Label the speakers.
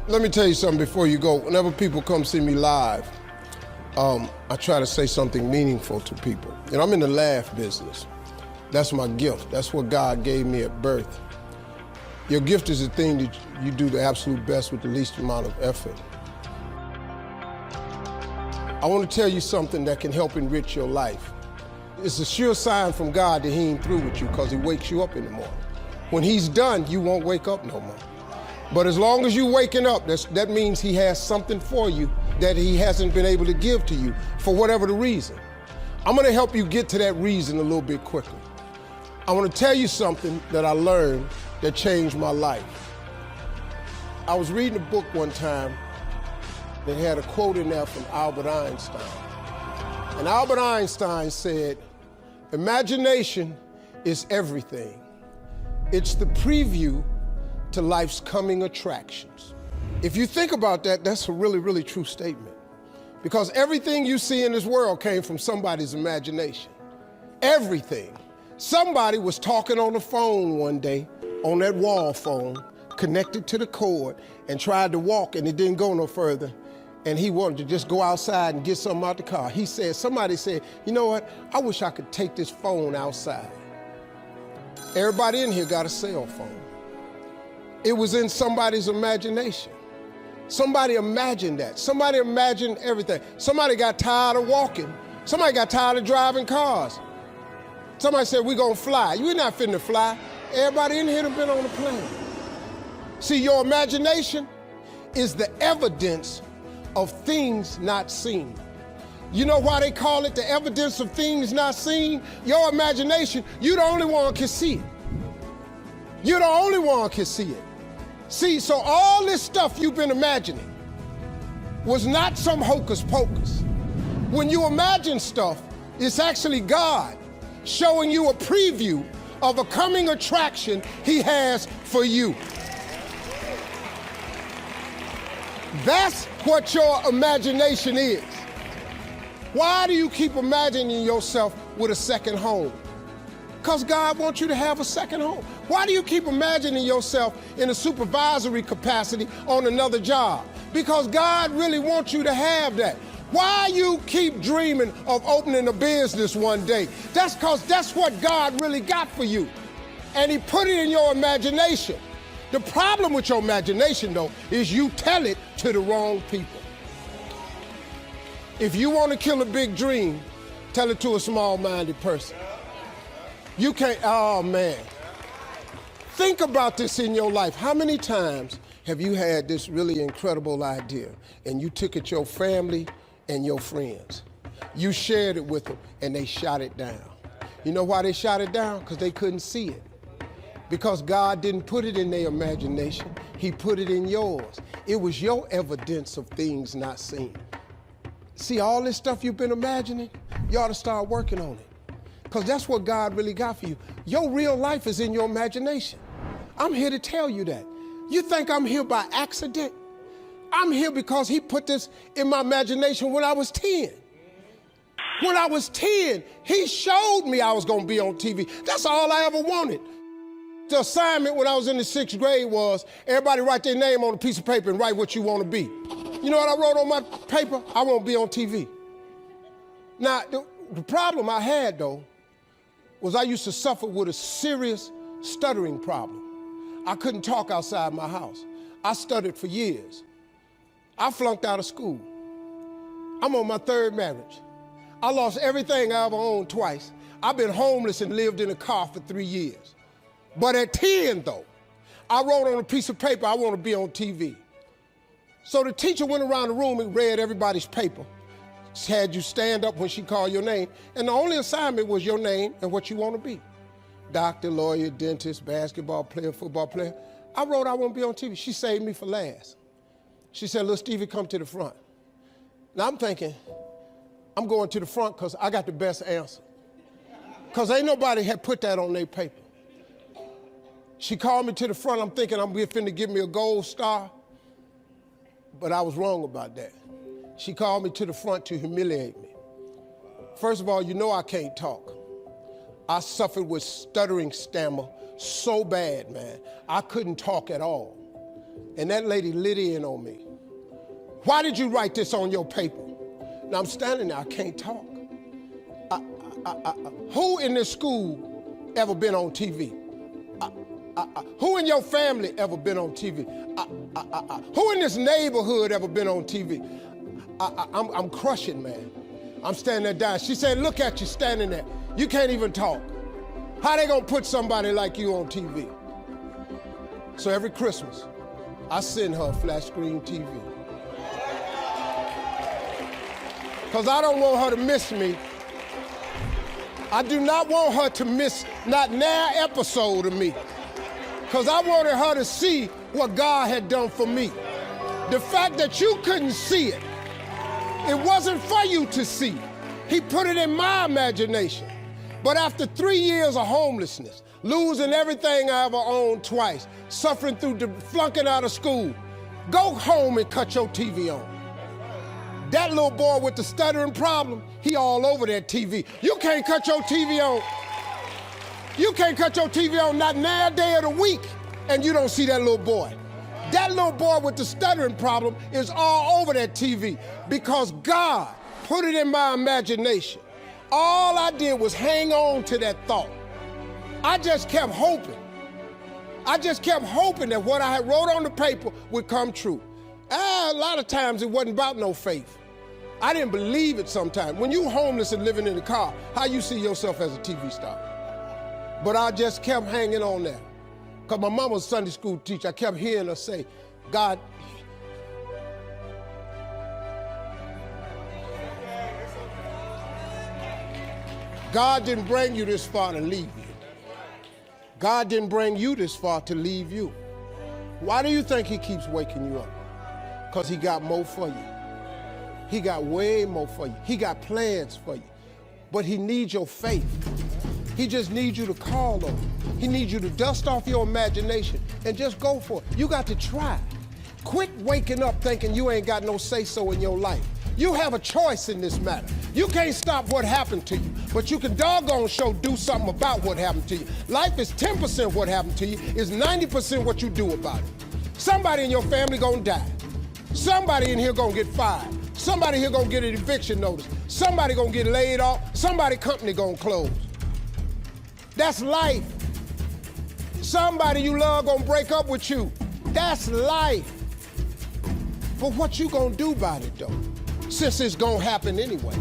Speaker 1: Let me tell you something before you go. Whenever people come see me live, I try to say something meaningful to people. You know, I'm in the laugh business. That's my gift. That's what God gave me at birth. Your gift is the thing that you do the absolute best with the least amount of effort. I want to tell you something that can help enrich your life. It's a sure sign from God that he ain't through with you because he wakes you up in the morning. When he's done, you won't wake up no more. But as long as you're waking up, that means he has something for you that he hasn't been able to give to you for whatever the reason. I'm going to help you get to that reason a little bit quicker. I want to tell you something that I learned that changed my life. I was reading a book one time that had a quote in there from Albert Einstein. And Albert Einstein said, "Imagination is everything. It's the preview to life's coming attractions." If you think about that, that's a really, really true statement. Because everything you see in this world came from somebody's imagination. Everything. Somebody was talking on the phone one day, on that wall phone, connected to the cord, and tried to walk, and it didn't go no further. And he wanted to just go outside and get something out the car. Somebody said, "You know what? I wish I could take this phone outside." Everybody in here got a cell phone. It was in somebody's imagination. Somebody imagined that. Somebody imagined everything. Somebody got tired of walking. Somebody got tired of driving cars. Somebody said, "We're gonna fly." You're not finna fly. Everybody in here done been on a plane. See, your imagination is the evidence of things not seen. You know why they call it the evidence of things not seen? Your imagination, you the only one can see it. You're the only one can see it. See, so all this stuff you've been imagining was not some hocus pocus. When you imagine stuff, it's actually God showing you a preview of a coming attraction he has for you. That's what your imagination is. Why do you keep imagining yourself with a second home? Because God wants you to have a second home. Why do you keep imagining yourself in a supervisory capacity on another job? Because God really wants you to have that. Why you keep dreaming of opening a business one day? That's because that's what God really got for you. And he put it in your imagination. The problem with your imagination, though, is you tell it to the wrong people. If you want to kill a big dream, tell it to a small-minded person. You can't, oh man. Think about this in your life. How many times have you had this really incredible idea and you took it to your family and your friends? You shared it with them and they shot it down. You know why they shot it down? Because they couldn't see it. Because God didn't put it in their imagination, he put it in yours. It was your evidence of things not seen. See, all this stuff you've been imagining, you ought to start working on it. Because that's what God really got for you. Your real life is in your imagination. I'm here to tell you that. You think I'm here by accident? I'm here because he put this in my imagination when I was 10. When I was 10, he showed me I was going to be on TV. That's all I ever wanted. The assignment when I was in the 6th grade was everybody write their name on a piece of paper and write what you want to be. You know what I wrote on my paper? I want to be on TV. Now, the problem I had, though, was I used to suffer with a serious stuttering problem. I couldn't talk outside my house. I stuttered for years. I flunked out of school. I'm on my 3rd marriage. I lost everything I ever owned twice. I've been homeless and lived in a car for 3 years. But at 10, though, I wrote on a piece of paper, I want to be on TV. So the teacher went around the room and read everybody's paper. She had you stand up when she called your name, and the only assignment was your name and what you want to be. Doctor, lawyer, dentist, basketball player, football player. I wrote I want to be on TV. She saved me for last. She said, "Little Stevie, come to the front." Now I'm thinking, I'm going to the front because I got the best answer. Because ain't nobody had put that on their paper. She called me to the front. I'm thinking I'm finna give me a gold star. But I was wrong about that. She called me to the front to humiliate me. First of all, you know I can't talk. I suffered with stuttering stammer so bad, man. I couldn't talk at all. And that lady lit in on me. Why did you write this on your paper? Now I'm standing there, I can't talk. Who in this school ever been on TV? Who in your family ever been on TV? Who in this neighborhood ever been on TV? I'm crushing, man. I'm standing there dying. She said, look at you standing there. You can't even talk. How they gonna put somebody like you on TV? So every Christmas, I send her a flat screen TV. Because I don't want her to miss me. I do not want her to miss not an episode of me. Because I wanted her to see what God had done for me. The fact that you couldn't see it, it wasn't for you to see. He put it in my imagination. But after 3 years of homelessness, losing everything I ever owned twice, suffering through flunking out of school, go home and cut your TV on. That little boy with the stuttering problem, he all over that TV. You can't cut your TV on. You can't cut your TV on not a day of the week and you don't see that little boy. That little boy with the stuttering problem is all over that TV because God put it in my imagination. All I did was hang on to that thought. I just kept hoping. I just kept hoping that what I had wrote on the paper would come true. A lot of times it wasn't about no faith. I didn't believe it sometimes. When you homeless and living in the car, how you see yourself as a TV star? But I just kept hanging on there. Because my mama was a Sunday school teacher. I kept hearing her say, God, God didn't bring you this far to leave you. God didn't bring you this far to leave you. Why do you think he keeps waking you up? Because he got more for you. He got way more for you. He got plans for you. But he needs your faith. He just needs you to call on him. He needs you to dust off your imagination and just go for it. You got to try. Quit waking up thinking you ain't got no say-so in your life. You have a choice in this matter. You can't stop what happened to you, but you can doggone sure do something about what happened to you. Life is 10% what happened to you, is 90% what you do about it. Somebody in your family gonna die. Somebody in here gonna get fired. Somebody here gonna get an eviction notice. Somebody gonna get laid off. Somebody company gonna close. That's life. Somebody you love gonna break up with you. That's life. But what you gonna do about it though? Since it's gonna happen anyway.